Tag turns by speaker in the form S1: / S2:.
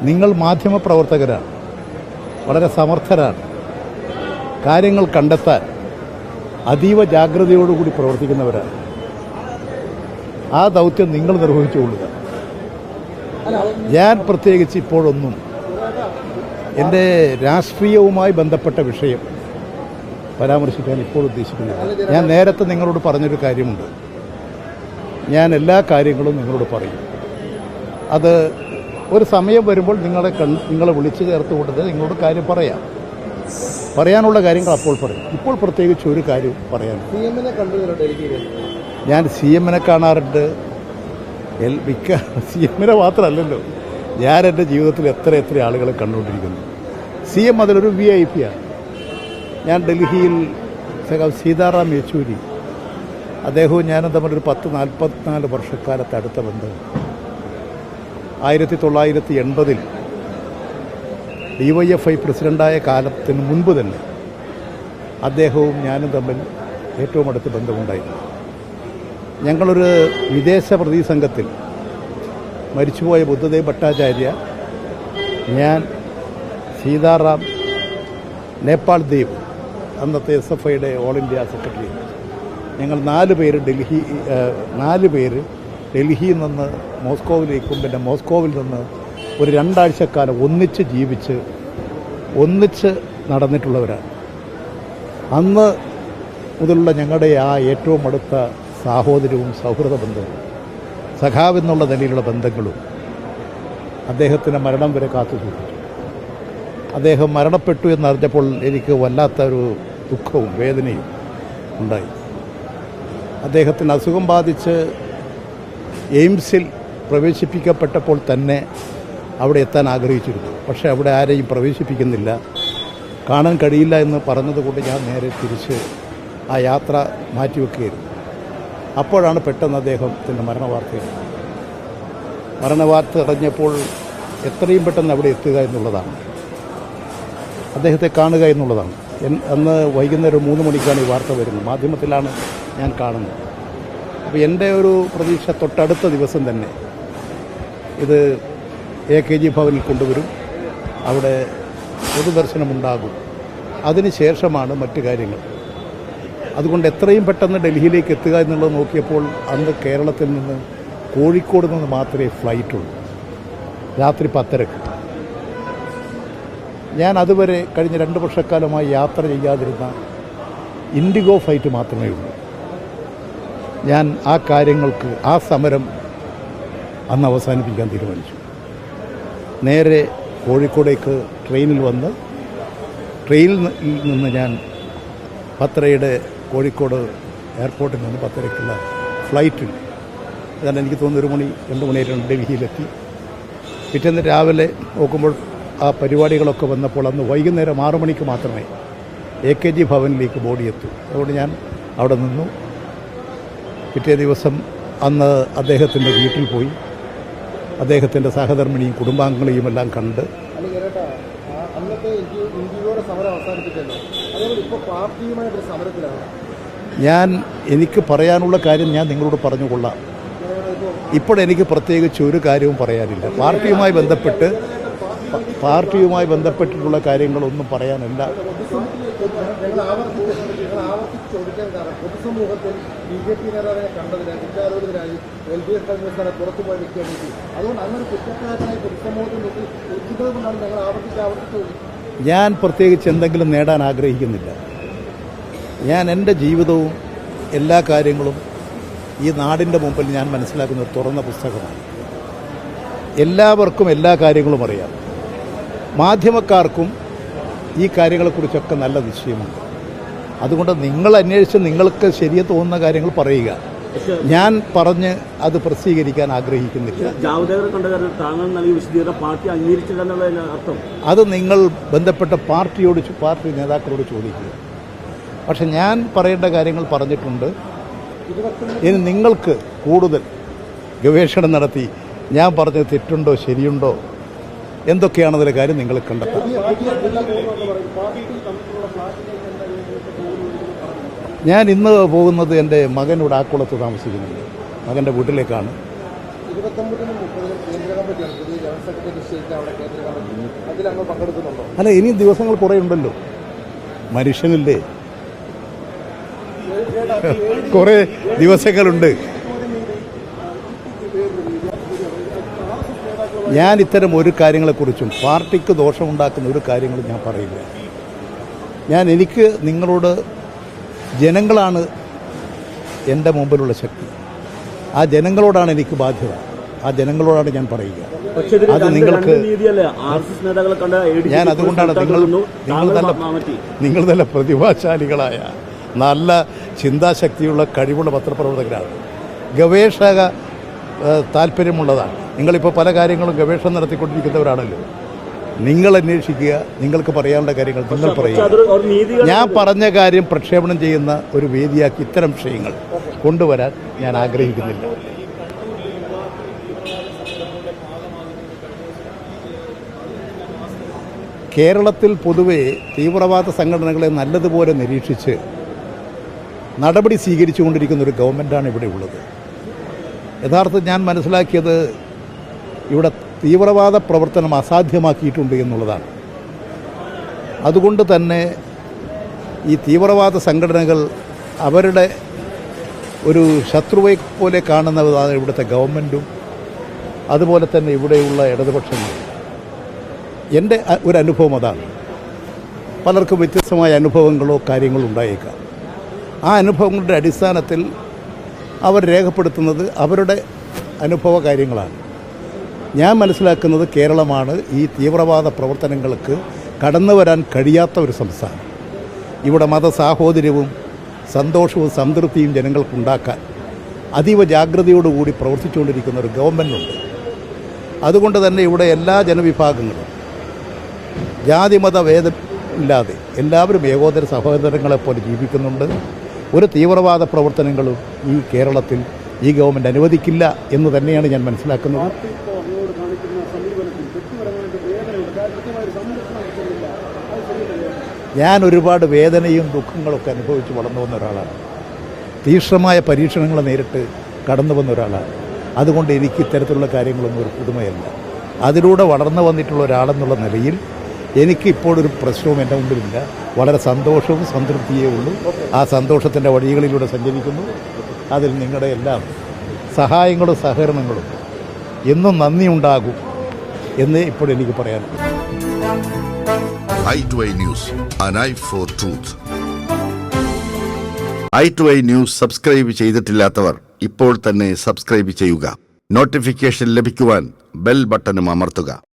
S1: നിങ്ങൾ മാധ്യമപ്രവർത്തകരാണ്, വളരെ സമർത്ഥരാണ്. കാര്യങ്ങൾ കണ്ടെത്താൻ അതീവ ജാഗ്രതയോടുകൂടി പ്രവർത്തിക്കുന്നവരാണ്. ആ ദൗത്യം നിങ്ങൾ നിർവഹിച്ചുകൊള്ളുക. ഞാൻ പ്രത്യേകിച്ച് ഇപ്പോഴൊന്നും എൻ്റെ രാഷ്ട്രീയവുമായി ബന്ധപ്പെട്ട വിഷയം പരാമർശിക്കാൻ ഇപ്പോൾ ഉദ്ദേശിക്കുന്നില്ല. ഞാൻ നേരത്തെ നിങ്ങളോട് പറഞ്ഞൊരു കാര്യമുണ്ട്. ഞാൻ എല്ലാ കാര്യങ്ങളും നിങ്ങളോട് പറയും. അത് ഒരു സമയം വരുമ്പോൾ നിങ്ങളെ വിളിച്ചു ചേർത്തുകൊണ്ട് നിങ്ങളോട് കാര്യം പറയാനുള്ള കാര്യങ്ങൾ അപ്പോൾ പറയും. ഇപ്പോൾ പ്രത്യേകിച്ച് ഒരു കാര്യം പറയാൻ, ഞാൻ CM-നെ കാണാറുണ്ട്. CM-നെ മാത്രമല്ലല്ലോ, ഞാൻ എൻ്റെ ജീവിതത്തിൽ എത്ര ആളുകളെ കണ്ടുകൊണ്ടിരിക്കുന്നു. CM അതിലൊരു VIP ആണ്. ഞാൻ ഡൽഹിയിൽ സീതാറാം യെച്ചൂരി, അദ്ദേഹവും ഞാനും തമ്മിലൊരു 40-44 വർഷക്കാലത്ത് അടുത്ത ബന്ധം. 1980 DYFI പ്രസിഡൻ്റായ കാലത്തിന് മുൻപ് തന്നെ അദ്ദേഹവും ഞാനും തമ്മിൽ ഏറ്റവും അടുത്ത ബന്ധമുണ്ടായിരുന്നു. ഞങ്ങളൊരു വിദേശ പ്രതിസംഘത്തിൽ മരിച്ചുപോയ ബുദ്ധദേവ് ഭട്ടാചാര്യ, ഞാൻ, സീതാറാം, നേപ്പാൾ ദേവ്, അന്നത്തെ SFIയുടെ ഓൾ ഇന്ത്യ സെക്രട്ടറി, ഞങ്ങൾ 4 പേര് ഡൽഹിയിൽ നിന്ന് മോസ്കോവിലേക്കും പിന്നെ മോസ്കോവിൽ നിന്ന് ഒരു 2 ആഴ്ചക്കാലം ഒന്നിച്ച് ജീവിച്ച് ഒന്നിച്ച് നടന്നിട്ടുള്ളവരാണ്. അന്ന് മുതലുള്ള ഞങ്ങളുടെ ആ ഏറ്റവും അടുത്ത സാഹോദര്യവും സൗഹൃദ ബന്ധവും സഖാവെന്നുള്ള നിലയിലുള്ള ബന്ധങ്ങളും അദ്ദേഹത്തിൻ്റെ മരണം വരെ കാത്തു സൂക്ഷിച്ചു. അദ്ദേഹം മരണപ്പെട്ടു എന്നറിഞ്ഞപ്പോൾ എനിക്ക് വല്ലാത്തൊരു ദുഃഖവും വേദനയും ഉണ്ടായി. അദ്ദേഹത്തിന് അസുഖം ബാധിച്ച് എയിംസിൽ പ്രവേശിപ്പിക്കപ്പെട്ടപ്പോൾ തന്നെ അവിടെ എത്താൻ ആഗ്രഹിച്ചിരുന്നു. പക്ഷേ അവിടെ ആരെയും പ്രവേശിപ്പിക്കുന്നില്ല, കാണാൻ കഴിയില്ല എന്ന് പറഞ്ഞതുകൊണ്ട് ഞാൻ നേരെ തിരിച്ച് ആ യാത്ര മാറ്റിവെക്കുകയായിരുന്നു. അപ്പോഴാണ് പെട്ടെന്ന് അദ്ദേഹത്തിൻ്റെ മരണവാർത്ത അറിഞ്ഞപ്പോൾ എത്രയും പെട്ടെന്ന് അവിടെ എത്തുക എന്നുള്ളതാണ്, അദ്ദേഹത്തെ കാണുക എന്നുള്ളതാണ്. അന്ന് വൈകുന്നേരം 3 മണിക്കാണ് ഈ വാർത്ത വരുന്നത്. മാധ്യമത്തിലാണ് ഞാൻ കാണുന്നത്. അപ്പോൾ എൻ്റെ ഒരു പ്രതീക്ഷ തൊട്ടടുത്ത ദിവസം തന്നെ ഇത് AKG ഭവനിൽ കൊണ്ടുവരും, അവിടെ പൊതുദർശനമുണ്ടാകും. അതിനുശേഷമാണ് മറ്റു കാര്യങ്ങൾ. അതുകൊണ്ട് എത്രയും പെട്ടെന്ന് ഡൽഹിയിലേക്ക് എത്തുക എന്നുള്ളത് നോക്കിയപ്പോൾ അന്ന് കേരളത്തിൽ നിന്ന് കോഴിക്കോട് നിന്ന് മാത്രമേ ഫ്ലൈറ്റുള്ളൂ, രാത്രി 10:30. ഞാൻ അതുവരെ കഴിഞ്ഞ 2 വർഷക്കാലമായി യാത്ര ചെയ്യാതിരുന്ന ഇൻഡിഗോ ഫ്ലൈറ്റ് മാത്രമേ ഉള്ളൂ. ഞാൻ ആ കാര്യങ്ങൾക്ക്, ആ സമരം അന്ന് അവസാനിപ്പിക്കാൻ തീരുമാനിച്ചു. നേരെ കോഴിക്കോടേക്ക് ട്രെയിനിൽ വന്ന്, ട്രെയിനിൽ നിന്ന് ഞാൻ 10:30 കോഴിക്കോട് എയർപോർട്ടിൽ നിന്ന് 10:30 ഫ്ലൈറ്റിൽ, അതാണ് എനിക്ക് തോന്നുന്നു 1 മണി 2 മണിയായിട്ടാണ് ഡൽഹിയിലെത്തി. പിറ്റേന്ന് രാവിലെ നോക്കുമ്പോൾ ആ പരിപാടികളൊക്കെ വന്നപ്പോൾ അന്ന് വൈകുന്നേരം 6 മണിക്ക് മാത്രമേ AKG ഭവനിലേക്ക് ബോഡി എത്തൂ. അതുകൊണ്ട് ഞാൻ അവിടെ നിന്നു. പിറ്റേ ദിവസം അന്ന് അദ്ദേഹത്തിൻ്റെ വീട്ടിൽ പോയി അദ്ദേഹത്തിൻ്റെ സഹധർമ്മിണിയും കുടുംബാംഗങ്ങളെയും എല്ലാം കണ്ട്. എനിക്ക് പറയാനുള്ള കാര്യം ഞാൻ നിങ്ങളോട് പറഞ്ഞുകൊള്ളാം. ഇപ്പോഴെനിക്ക് പ്രത്യേകിച്ച് ഒരു കാര്യവും പറയാനില്ല. പാർട്ടിയുമായി ബന്ധപ്പെട്ടിട്ടുള്ള കാര്യങ്ങളൊന്നും പറയാനില്ല.
S2: പൊതുസമൂഹത്തിൽ BJP നേതാവിനെ കണ്ടതിനായി കുറ്റാരോപിതരായി LDF കമ്മ്യൂണിസ്റ്റ് പുറത്തുപോയി നിൽക്കാൻ വേണ്ടി, അതുകൊണ്ട് അങ്ങനെ കുറ്റക്കാരനായി പൊതുസമൂഹത്തിൽ നിൽക്കുന്നതുകൊണ്ടാണ് ഞങ്ങൾ ആവർത്തിച്ചത്.
S1: ഞാൻ പ്രത്യേകിച്ച് എന്തെങ്കിലും നേടാൻ ആഗ്രഹിക്കുന്നില്ല. ഞാൻ എൻ്റെ ജീവിതവും എല്ലാ കാര്യങ്ങളും ഈ നാടിൻ്റെ മുമ്പിൽ ഞാൻ മനസ്സിലാക്കുന്ന ഒരു തുറന്ന പുസ്തകമാണ്. എല്ലാവർക്കും എല്ലാ കാര്യങ്ങളും അറിയാം. മാധ്യമക്കാർക്കും ഈ കാര്യങ്ങളെക്കുറിച്ചൊക്കെ നല്ല നിശ്ചയമുണ്ട്. അതുകൊണ്ട് നിങ്ങൾ അന്വേഷിച്ച് നിങ്ങൾക്ക് ശരിയെ തോന്നുന്ന കാര്യങ്ങൾ പറയുക. ഞാൻ പറഞ്ഞ് അത് പ്രസിദ്ധീകരിക്കാൻ ആഗ്രഹിക്കുന്നില്ല. അത് നിങ്ങൾ ബന്ധപ്പെട്ട പാർട്ടി നേതാക്കളോട് ചോദിക്കുക. പക്ഷെ ഞാൻ പറയേണ്ട കാര്യങ്ങൾ പറഞ്ഞിട്ടുണ്ട്. ഇനി നിങ്ങൾക്ക് കൂടുതൽ ഗവേഷണം നടത്തി ഞാൻ പറഞ്ഞത് തെറ്റുണ്ടോ ശരിയുണ്ടോ എന്തൊക്കെയാണെന്നൊരു കാര്യം നിങ്ങൾ കണ്ടെത്താം. ഞാൻ ഇന്ന് പോകുന്നത് എൻ്റെ മകൻ ഇവിടെ ആക്കുളത്ത് താമസിക്കുന്നുണ്ട്. മകൻ്റെ വീട്ടിലേക്കാണ്.
S2: 29-30 കേന്ദ്ര കമ്മിറ്റിയാണ് പുതിയ ജനറൽ സെക്രട്ടറി നിശ്ചയിച്ച അവിടെ കേന്ദ്ര കമ്മിറ്റി. അതിലങ്ങ് പങ്കെടുക്കുന്നുണ്ടോ?
S1: അല്ല, ഇനിയും ദിവസങ്ങൾ കുറേ ഉണ്ടല്ലോ. മനുഷ്യനില്ലേ, കുറേ ദിവസങ്ങളുണ്ട്. ഞാൻ ഇത്തരം ഒരു കാര്യങ്ങളെക്കുറിച്ചും പാർട്ടിക്ക് ദോഷമുണ്ടാക്കുന്ന ഒരു കാര്യങ്ങളും ഞാൻ പറയില്ല. എനിക്ക് നിങ്ങളോട്, ജനങ്ങളാണ് എൻ്റെ മുമ്പിലുള്ള ശക്തി. ആ ജനങ്ങളോടാണ് എനിക്ക് ബാധ്യത. ആ ജനങ്ങളോടാണ് ഞാൻ പറയുക. അത് നിങ്ങൾക്ക്, ഞാൻ അതുകൊണ്ടാണ് നിങ്ങൾ നല്ല പ്രതിഭാശാലികളായ, നല്ല ചിന്താശക്തിയുള്ള, കഴിവുള്ള പത്രപ്രവർത്തകരാണ്, ഗവേഷക താല്പര്യമുള്ളതാണ്. നിങ്ങളിപ്പോൾ പല കാര്യങ്ങളും ഗവേഷണം നടത്തിക്കൊണ്ടിരിക്കുന്നവരാണല്ലോ. നിങ്ങൾ അന്വേഷിക്കുക, നിങ്ങൾക്ക് പറയാനുള്ള കാര്യങ്ങൾ നിങ്ങൾ പറയുക. ഞാൻ പറഞ്ഞ കാര്യം പ്രക്ഷേപണം ചെയ്യുന്ന ഒരു വേദിയാക്കി ഇത്തരം വിഷയങ്ങൾ കൊണ്ടുവരാൻ ഞാൻ ആഗ്രഹിക്കുന്നില്ല. കേരളത്തിൽ പൊതുവെ തീവ്രവാദ സംഘടനകളെ നല്ലതുപോലെ നിരീക്ഷിച്ച് നടപടി സ്വീകരിച്ചുകൊണ്ടിരിക്കുന്ന ഒരു ഗവൺമെൻറ്റാണ് ഇവിടെ ഉള്ളത്. യഥാർത്ഥത്തിൽ ഞാൻ മനസ്സിലാക്കിയത് ഇവിടെ തീവ്രവാദ പ്രവർത്തനം അസാധ്യമാക്കിയിട്ടുണ്ട് എന്നുള്ളതാണ്. അതുകൊണ്ട് തന്നെ ഈ തീവ്രവാദ സംഘടനകൾ അവരുടെ ഒരു ശത്രുവെ പോലെ കാണുന്നതാണ് ഇവിടുത്തെ ഗവൺമെൻറ്റും അതുപോലെ തന്നെ ഇവിടെയുള്ള ഇടതുപക്ഷങ്ങളും. എൻ്റെ ഒരു അനുഭവം അതാണ്. പലർക്കും വ്യത്യസ്തമായ അനുഭവങ്ങളോ കാര്യങ്ങളോ ഉണ്ടായേക്കാം. ആ അനുഭവങ്ങളുടെ അടിസ്ഥാനത്തിൽ അവർ രേഖപ്പെടുത്തുന്നത് അവരുടെ അനുഭവ കാര്യങ്ങളാണ്. ഞാൻ മനസ്സിലാക്കുന്നത് കേരളമാണ് ഈ തീവ്രവാദ പ്രവർത്തനങ്ങൾക്ക് കടന്നു വരാൻ കഴിയാത്ത ഒരു സംസ്ഥാനം. ഇവിടെ മതസാഹോദര്യവും സന്തോഷവും സംതൃപ്തിയും ജനങ്ങൾക്കുണ്ടാക്കാൻ അതീവ ജാഗ്രതയോടുകൂടി പ്രവർത്തിച്ചുകൊണ്ടിരിക്കുന്ന ഒരു ഗവൺമെൻറ്റുണ്ട്. അതുകൊണ്ട് തന്നെ ഇവിടെ എല്ലാ ജനവിഭാഗങ്ങളും ജാതിമത ഭേദമില്ലാതെ എല്ലാവരും ഏകോദര സഹോദരങ്ങളെപ്പോലെ ജീവിക്കുന്നുണ്ട്. ഒരു തീവ്രവാദ പ്രവർത്തനങ്ങളും ഈ കേരളത്തിൽ ഈ ഗവൺമെൻറ് അനുവദിക്കില്ല എന്ന് തന്നെയാണ് ഞാൻ മനസ്സിലാക്കുന്നത്. ഞാൻ ഒരുപാട് വേദനയും ദുഃഖങ്ങളൊക്കെ അനുഭവിച്ച് വളർന്നു വന്ന ഒരാളാണ്. തീക്ഷ്ണമായ പരീക്ഷണങ്ങൾ നേരിട്ട് കടന്നു വന്ന ഒരാളാണ്. അതുകൊണ്ട് എനിക്ക് ഇത്തരത്തിലുള്ള കാര്യങ്ങളൊന്നും ഒരു പുതുമയല്ല. അതിലൂടെ വളർന്നു വന്നിട്ടുള്ള ഒരാളെന്നുള്ള നിലയിൽ എനിക്കിപ്പോഴൊരു പ്രശ്നവും എൻ്റെ മുമ്പിലില്ല. വളരെ സന്തോഷവും സംതൃപ്തിയേ ഉള്ളൂ. ആ സന്തോഷത്തിൻ്റെ വഴികളിലൂടെ സഞ്ചരിക്കുന്നു. അതിൽ നിങ്ങളുടെ എല്ലാം സഹായങ്ങളും സഹകരണങ്ങളും എന്നും നന്ദിയുണ്ടാകും എന്ന് ഇപ്പോഴെനിക്ക് പറയാനുള്ളൂ.
S3: i2i News, an eye for truth. i2i News subscribe ചെയ്തിട്ടില്ലാത്തവർ ഇപ്പോൾ തന്നെ സബ്സ്ക്രൈബ് ചെയ്യുക. നോട്ടിഫിക്കേഷൻ ലഭിക്കുവാൻ ബെൽ ബട്ടണും അമർത്തുക.